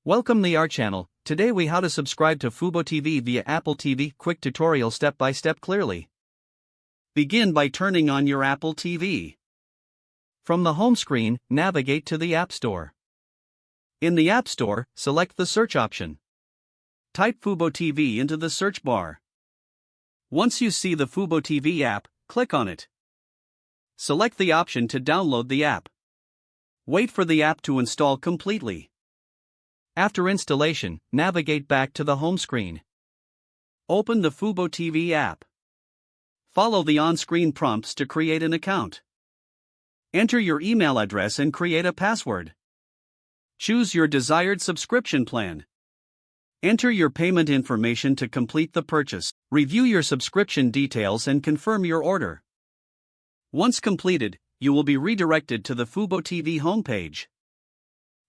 Welcome to our channel. Today we how to subscribe to FuboTV via Apple TV. Quick tutorial step by step clearly. Begin by turning on your Apple TV. From the home screen, navigate to the App Store. In the App Store, select the search option. Type FuboTV into the search bar. Once you see the FuboTV app, click on it. Select the option to download the app. Wait for the app to install completely. After installation, navigate back to the home screen. Open the FuboTV app. Follow the on-screen prompts to create an account. Enter your email address and create a password. Choose your desired subscription plan. Enter your payment information to complete the purchase. Review your subscription details and confirm your order. Once completed, you will be redirected to the FuboTV homepage.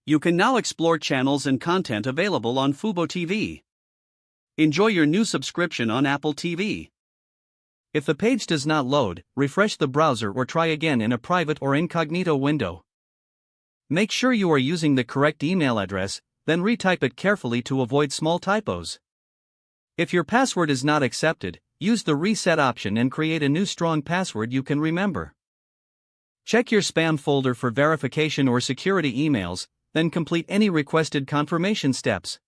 You can now explore channels and content available on FuboTV. Enjoy your new subscription on Apple TV. If the page does not load, refresh the browser or try again in a private or incognito window. Make sure you are using the correct email address, then retype it carefully to avoid small typos. If your password is not accepted, use the reset option and create a new strong password you can remember. Check your spam folder for verification or security emails, then complete any requested confirmation steps.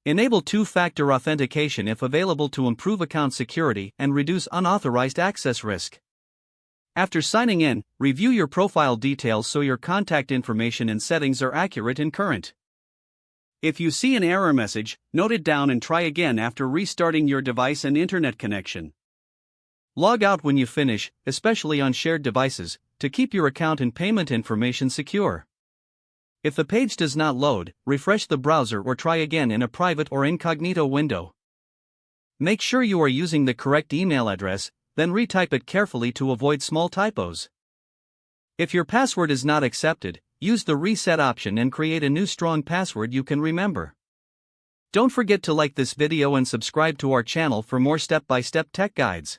Enable two-factor authentication if available to improve account security and reduce unauthorized access risk. After signing in, review your profile details so your contact information and settings are accurate and current. If you see an error message, note it down and try again after restarting your device and internet connection. Log out when you finish, especially on shared devices, to keep your account and payment information secure. If the page does not load, refresh the browser or try again in a private or incognito window. Make sure you are using the correct email address, then retype it carefully to avoid small typos. If your password is not accepted, use the reset option and create a new strong password you can remember. Don't forget to like this video and subscribe to our channel for more step-by-step tech guides.